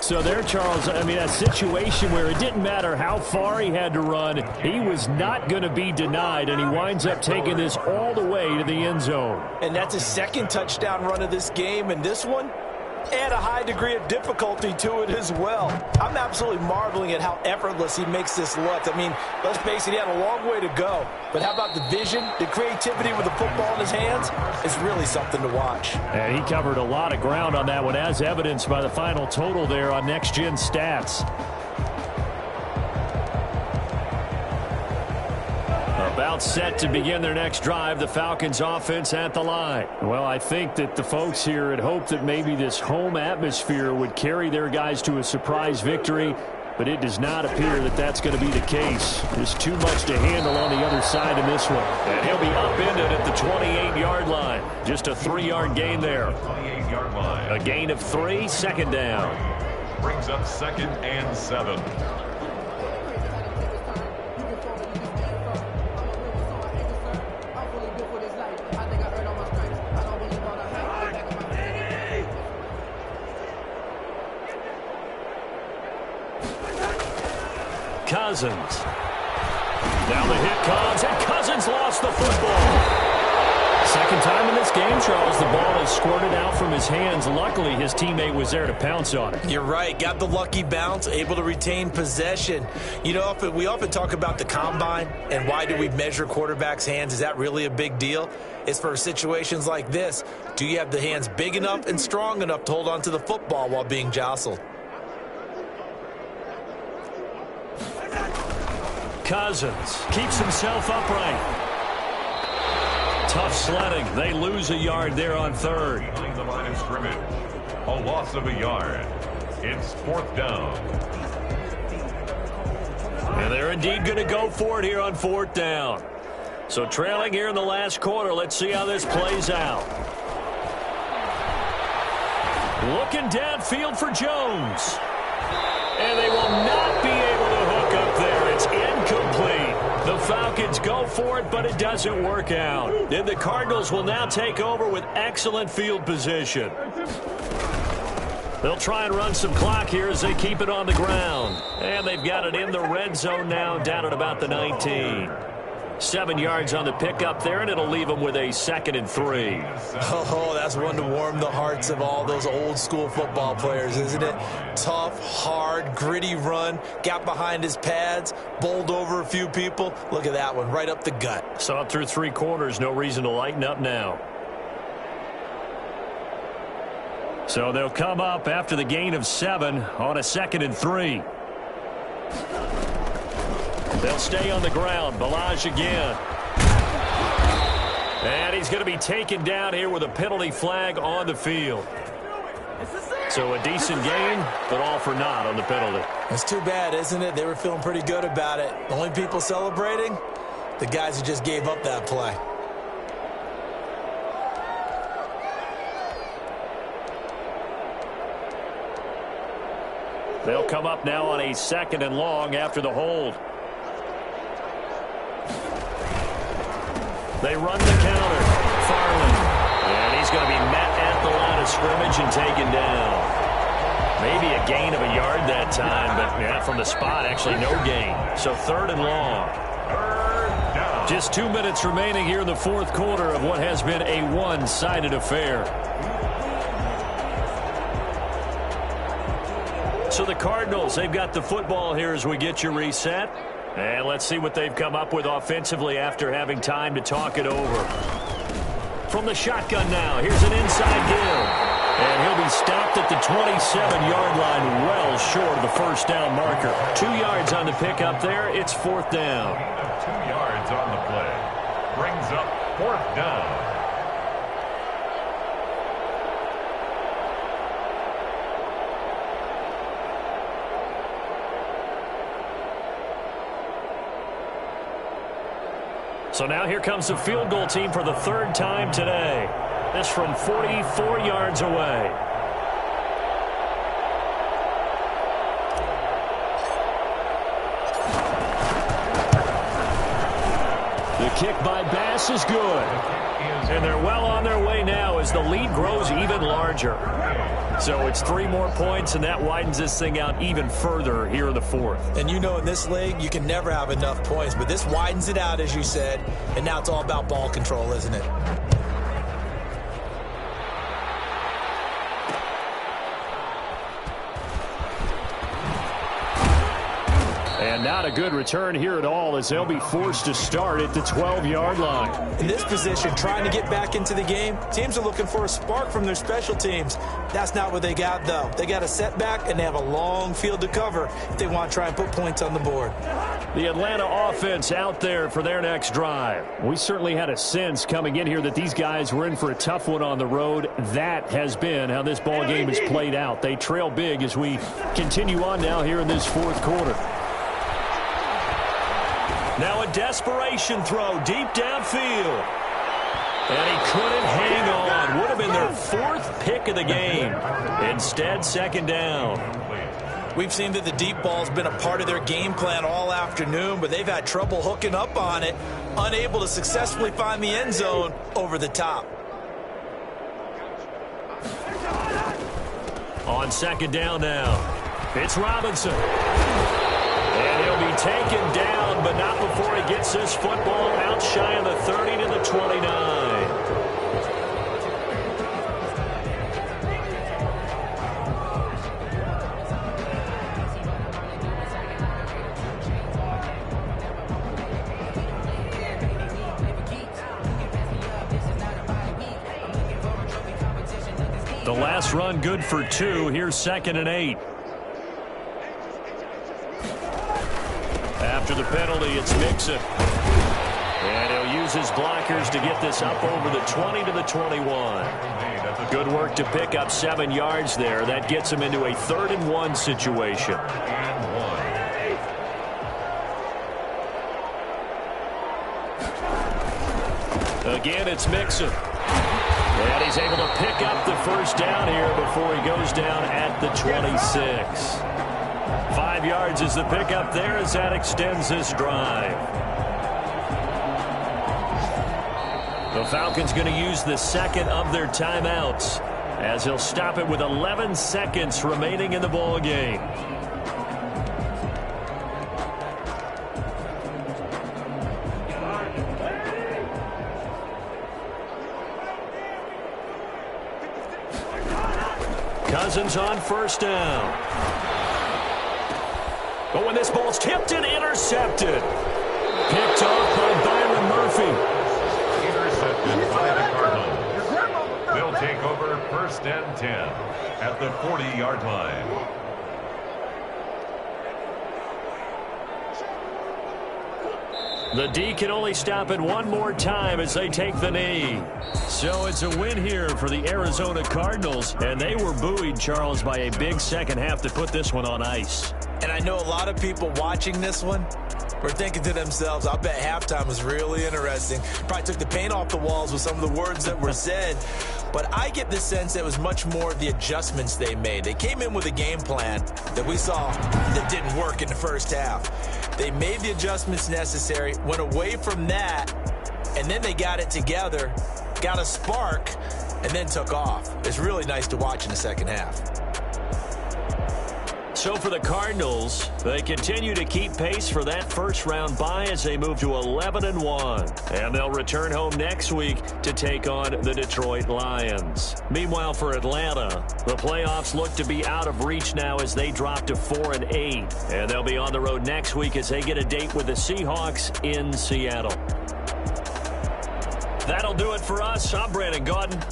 So there, Charles, I mean, a situation where it didn't matter how far he had to run, he was not going to be denied, and he winds up taking this all the way to the end zone. And that's his 2nd touchdown run of this game, and this one, add a high degree of difficulty to it as well. I'm absolutely marveling at how effortless he makes this look. I mean, let's face it, he had a long way to go. But how about the vision, the creativity with the football in his hands? It's really something to watch. And he covered a lot of ground on that one, as evidenced by the final total there on Next Gen Stats. About set to begin their next drive, the Falcons offense at the line. Well, I think that the folks here had hoped that maybe this home atmosphere would carry their guys to a surprise victory, but it does not appear that that's going to be the case. There's too much to handle on the other side in this one. And he'll be upended at the 28-yard line. Just a 3-yard gain there. 28-yard line. A gain of 3, 2nd down. Brings up 2nd and 7. Cousins. Now the hit comes, and Cousins lost the football. Second time in this game, Charles, the ball has squirted out from his hands. Luckily, his teammate was there to pounce on it. You're right. Got the lucky bounce, able to retain possession. You know, we often talk about the combine and why do we measure quarterbacks' hands. Is that really a big deal? It's for situations like this. Do you have the hands big enough and strong enough to hold on to the football while being jostled? Cousins keeps himself upright. Tough sledding. They lose a yard there on third. Behind the line of scrimmage. A loss of a yard. It's fourth down. And they're indeed going to go for it here on fourth down. So trailing here in the last quarter. Let's see how this plays out. Looking downfield for Jones. And they will not be able to hook up there. It's incomplete. The Falcons go for it, but it doesn't work out. Then the Cardinals will now take over with excellent field position. They'll try and run some clock here as they keep it on the ground. And they've got it in the red zone now, down at about the 19. 7 yards on the pickup there, and it'll leave them with a 2nd and 3. Oh, that's one to warm the hearts of all those old school football players, isn't it? Tough, hard, gritty run, got behind his pads, bowled over a few people. Look at that one, right up the gut. Saw it through 3 quarters, no reason to lighten up now. So they'll come up after the gain of 7 on a 2nd and 3. They'll stay on the ground. Balaj again. And he's going to be taken down here with a penalty flag on the field. So a decent gain, but all for naught on the penalty. It's too bad, isn't it? They were feeling pretty good about it. The only people celebrating, the guys who just gave up that play. They'll come up now on a 2nd and long after the hold. They run the counter. Farland. And he's going to be met at the line of scrimmage and taken down. Maybe a gain of a yard that time, but yeah, from the spot, actually no gain. So 3rd and long. Just 2 minutes remaining here in the 4th quarter of what has been a one-sided affair. So the Cardinals, they've got the football here as we get you reset. And let's see what they've come up with offensively after having time to talk it over. From the shotgun now, here's an inside give. And he'll be stopped at the 27-yard line, well short of the first down marker. 2 yards on the pickup there. It's 4th down. 2 yards on the play. Brings up 4th down. So now here comes the field goal team for the 3rd time today. This from 44 yards away. The kick by Bass is good. And they're well on their way now as the lead grows even larger. So it's 3 more points, and that widens this thing out even further here in the 4th. And you know in this league, you can never have enough points, but this widens it out, as you said, and now it's all about ball control, isn't it? And not a good return here at all as they'll be forced to start at the 12-yard line. In this position, trying to get back into the game, teams are looking for a spark from their special teams. That's not what they got, though. They got a setback, and they have a long field to cover if they want to try and put points on the board. The Atlanta offense out there for their next drive. We certainly had a sense coming in here that these guys were in for a tough one on the road. That has been how this ball game has played out. They trail big as we continue on now here in this 4th quarter. Now a desperation throw deep downfield. And he couldn't hang on. Would have been their 4th pick of the game. Instead, 2nd down. We've seen that the deep ball's been a part of their game plan all afternoon, but they've had trouble hooking up on it, unable to successfully find the end zone over the top. On 2nd down now, it's Robinson. And he'll be taken down, but not before he gets this football out shy of the 30 to the 29. The last run good for 2. Here's 2nd and 8. After the penalty, it's Mixon. And he'll use his blockers to get this up over the 20 to the 21. Good work to pick up 7 yards there. That gets him into a 3rd and 1 situation. Again, it's Mixon. And he's able to pick up the first down here before he goes down at the 26. 5 yards is the pickup there as that extends this drive. The Falcons going to use the second of their timeouts as he'll stop it with 11 seconds remaining in the ball game. Cousins on first down. But when this ball's tipped and intercepted. Picked off by Byron Murphy. Intercepted by the Cardinals. They'll take over 1st and 10 at the 40-yard line. The D can only stop it one more time as they take the knee. So it's a win here for the Arizona Cardinals, and they were buoyed, Charles, by a big second half to put this one on ice. And I know a lot of people watching this one were thinking to themselves, I bet halftime was really interesting. Probably took the paint off the walls with some of the words that were said. But I get the sense that it was much more the adjustments they made. They came in with a game plan that we saw that didn't work in the first half. They made the adjustments necessary, went away from that, and then they got it together, got a spark, and then took off. It's really nice to watch in the second half. So for the Cardinals, they continue to keep pace for that first-round bye as they move to 11-1. And they'll return home next week to take on the Detroit Lions. Meanwhile, for Atlanta, the playoffs look to be out of reach now as they drop to 4-8. And they'll be on the road next week as they get a date with the Seahawks in Seattle. That'll do it for us. I'm Brandon Gaudin.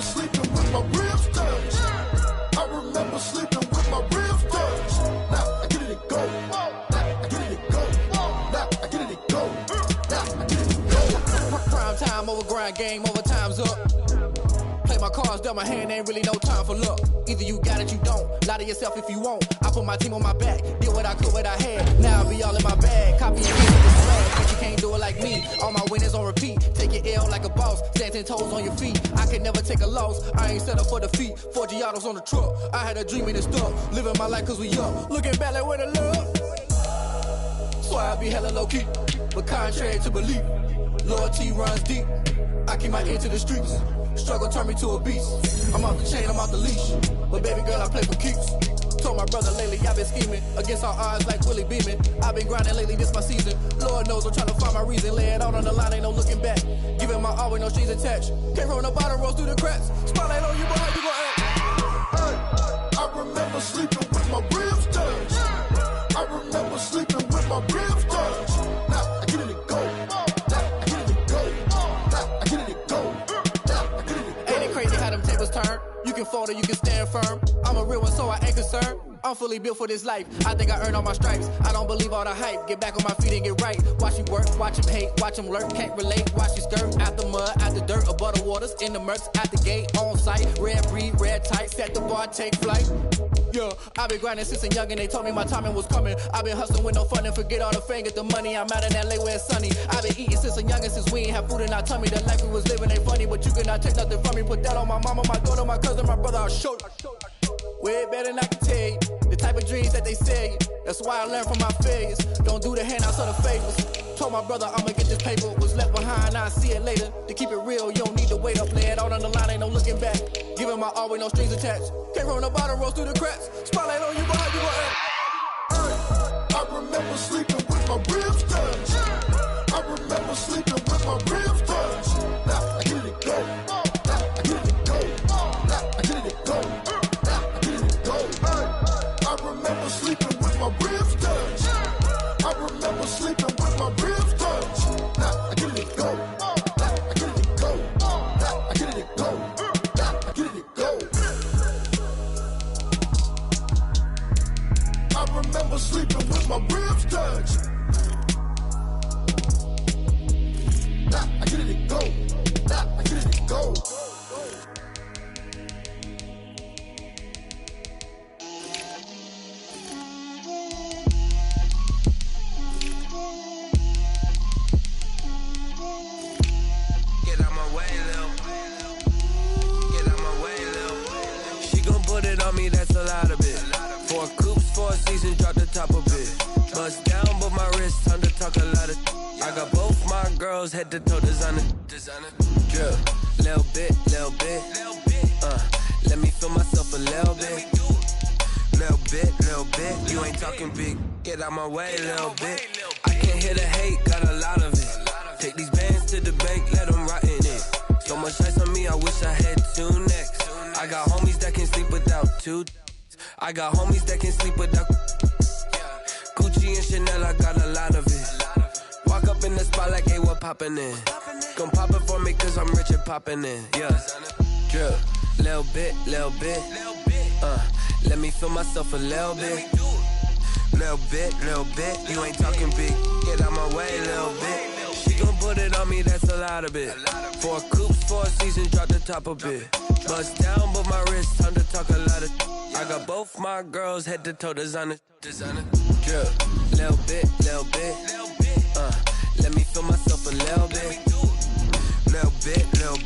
Sleeping with my ribs touched. I remember sleeping with my ribs touched. Now I get it to go. Now I get it to go. Now I get it to go. Now I get it to go. Prime time over grind game, overtime's up. Play my cards, dealt my hand, ain't really no time for luck. Either you got it, you don't. Lie to yourself if you won't. I put my team on my back, did what I could, what I had. Now I be all in my bag, copy and paste with the swag. But you can't do it like me. All my winners on repeat. Take your L like a boss, stand 10 toes on your feet. I can never take a loss, I ain't set up for defeat. 4 Giottos on the truck, I had a dream and it stuck. Living my life cause we up, looking back like where the love. So I be hella low key, but contrary to belief, loyalty runs deep. I keep my ear to the streets. Struggle turned me to a beast. I'm off the chain, I'm off the leash. But baby girl, I play for keeps. Told my brother lately, I've been scheming against all odds like Willie Beeman. I've been grinding lately, this my season. Lord knows I'm trying to find my reason. Lay it out on the line, ain't no looking back. Giving my all with no strings attached. Came from the bottom, rose through the cracks. Spotlight on you, boy, how you gon' act? Hey, I remember sleeping with my ribs touched. I remember sleeping with my ribs touched. Now I get it to go. Now I get it to go. Now I get it to go. Now I get it to go. Ain't it crazy how them tables turn? You can fold or you can stand firm. I'm a real one, so I ain't concerned. I'm fully built for this life. I think I earned all my stripes. I don't believe all the hype. Get back on my feet and get right. Watch you work, watch him hate, watch him lurk. Can't relate, watch you skirt. Out the mud, out the dirt, above the waters, in the murks, out the gate, on site. Red breed, red tight, set the bar, take flight. Yeah, I've been grinding since a young and they told me my timing was coming. I've been hustling with no fun and forget all the fame, get the money. I'm out in LA where it's sunny. I've been eating since a young and since we ain't have food in our tummy. The life we was living ain't funny, but you cannot take nothing from me. Put that on my mama, my daughter, my cousin, my brother, I'll show you. Way better than I can tell you. The type of dreams that they sell you. That's why I learned from my failures. Don't do the handouts or the favors. Told my brother I'ma get this paper. Was left behind, I'll see it later. To keep it real, you don't need to weight up, play it out on the line, ain't no looking back. Giving my all with no strings attached. Came from the bottom, rose through the cracks. Spotlight on you, boy, you gon' act. I remember sleeping with my ribs touched. I remember sleeping with my ribs touched. Now I get it go. Now I get it go. Now I get it go. Now I get it go. I remember sleeping with my ribs touched. I remember sleeping with my ribs touched. Now I get it go. Now I get it go. Now I get it go. Now I get it go. I remember sleeping with my ribs touched. Now I get it go. Now I get it go. Get out my way, Lil. Get out my way, Lil. She gon' put it on me, that's a lot of it. 4 coops, 4 seasons, drop the top of it. Bust down, but my wrist, time to talk a lot of. I got both my girls, head to toe designer. Drill, little bit, little bit. Let me feel myself a little bit. Little bit. You ain't talking big, get out my way, little bit. I can't hear the hate, got a lot of it. Take these bands to the bank, let them rot in it. So much ice on me, I wish I had 2 necks. I got homies that can sleep without 2. I got homies that can sleep without Gucci and Chanel, I got a lot of it. Walk up in the spot like, hey, what poppin' in? Gon' pop it for me cause I'm rich and poppin' in, yeah. Drill, little bit. Let me feel myself a little bit. Little bit. You ain't talking big, get out my way, little bit. She gon' put it on me, that's a lot of it. 4 coops, 4 seasons, drop the top of it. Bust down, but my wrist, time to talk a lot of. I got both my girls, head to toe designer. Drill, little bit. Let me feel myself a little bit. Little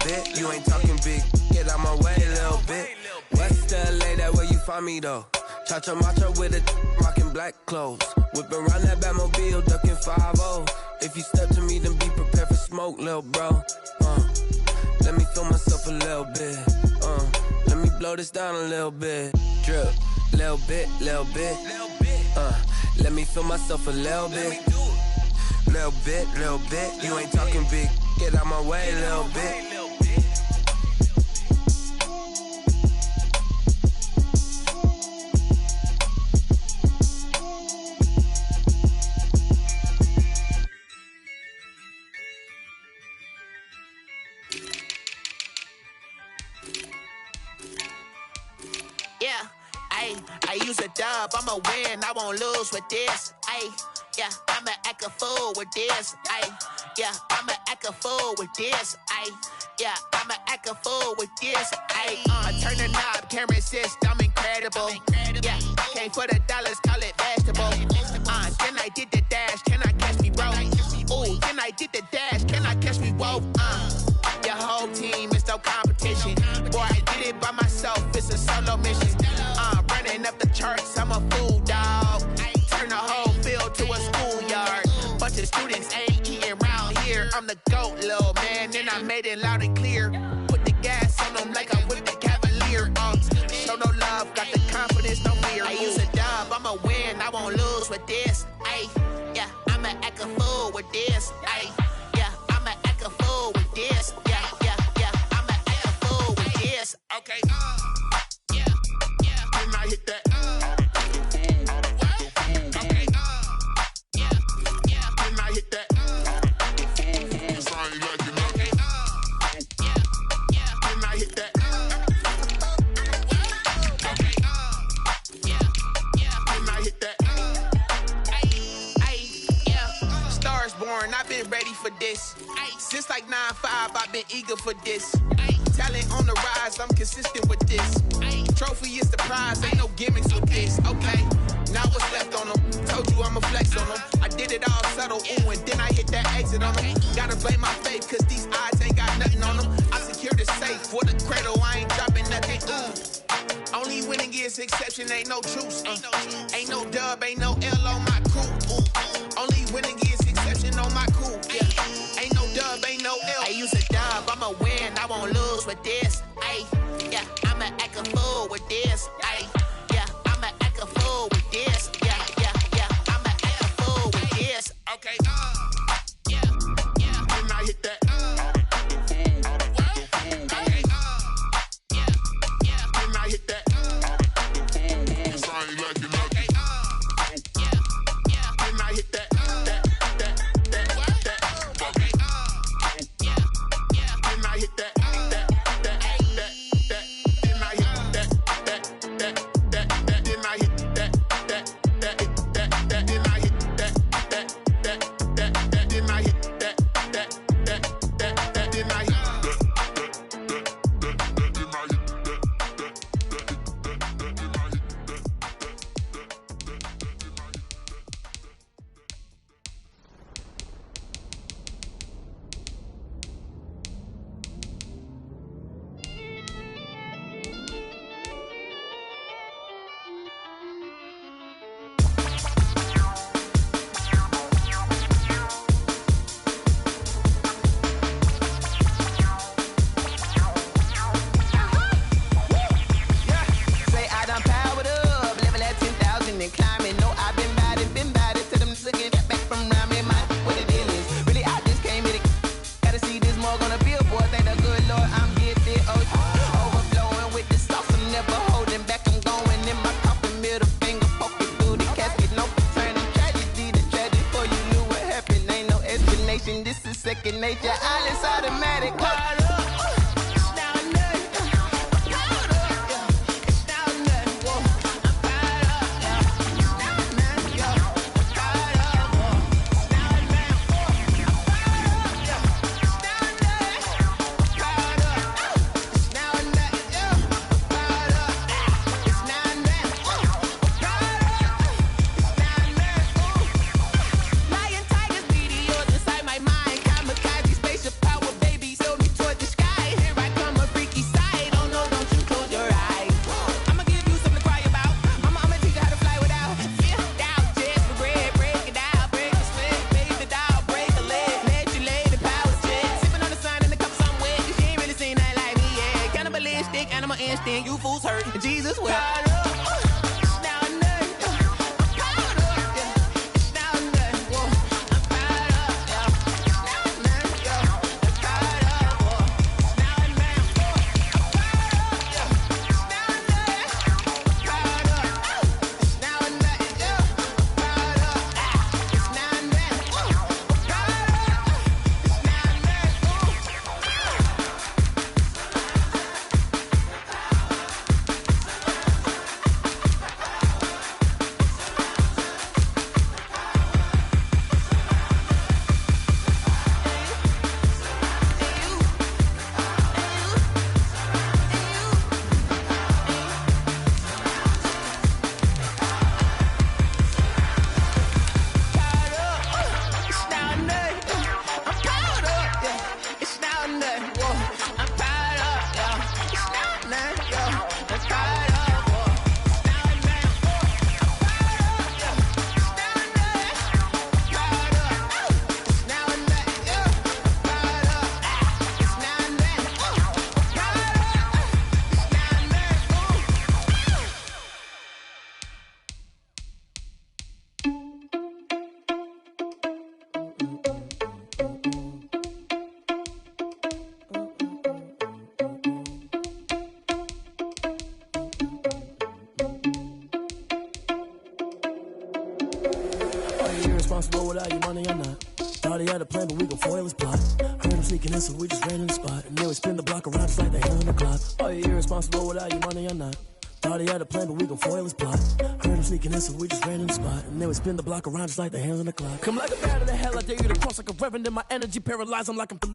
bit. You ain't talking big, get out my way, little bit. West LA, that where you find me though. Cha-cha matcha with a rockin' black clothes. Whippin' around that Batmobile, duckin' 5-0. If you step to me, then be prepared for smoke, lil' bro. Let me feel myself a little bit. Let me blow this down a little bit. Drip, little bit. Let me feel myself a little bit. Little bit. You ain't talking big, get out my way, little bit. I use a dub, I'ma win, I won't lose with this. I'ma act a fool with this. I'ma act a fool with this. I'ma act a fool with this. I turn the knob, can't resist, I'm incredible. Came for the dollars, call it vegetable. Then I did the dash, can I catch me, bro? Ooh, then I did the dash, can I catch me, whoa? Your whole team is no competition. Boy, I did it by myself, it's a solo mission. Running up the charts, I'm a fool, dog. Turn the whole field to a schoolyard. Bunch of students ain't eating round here. I'm the GOAT, little man, and I made it loud and clear. Put the gas on them like I'm with the Cavalier. Show no love, got the confidence, no fear. I use a dub, I'ma win, I won't lose with this. I'ma act a fool with this. I'ma act a fool with this. I'ma act a fool with this. Okay, Then I hit that. Okay, Then I hit that. Cause I ain't like it, okay. Then I hit that. Okay, Then I hit that. Stars born, I've been ready for this. Since like 9-5, I've been eager for this. Talent on the rise, I'm consistent with this. Trophy is the prize, ain't no gimmicks with this. Okay, now what's left on them? Told you I'ma flex on them. I did it all subtle, ooh, and then I hit that exit on them. Gotta blame my faith, cause these eyes ain't got nothing on them. I secured the safe for the cradle, I ain't dropping nothing, ooh. Only winning is exception, ain't no truce. Ain't no dub, ain't no L on my crew. Only winning is exception on my crew. Ain't no dub, ain't no L. I use a dub, I'ma win, I won't fools with this, ayy. Yeah, I'ma act a fool with this, ayy. Yeah, I'ma act a fool with this. Yeah, yeah, yeah, I'ma act a fool with this. Okay, yeah, yeah. Then I hit that. Okay, yeah, yeah. Then I hit that. Cause I ain't liking nothing. Yeah, yeah. Then I hit that. This is second nature, all is automatic. Animal instinct, you fools hurt. Jesus will. Irresponsible without your money or not. Thought he had a plan, but we gon' foil his plot. Heard him sneaking in, so we just ran in the spot. And then we spin the block around just like the hell in the clock. Are you irresponsible without your money or not? Thought he had a plan, but we gon' foil his plot. Heard him sneaking in, so we just ran in the spot. And then we spin the block around just like the hands on the clock. Come like a bat of the hell, I dare you to cross like a reverend. And my energy paralyzed, I'm like I'm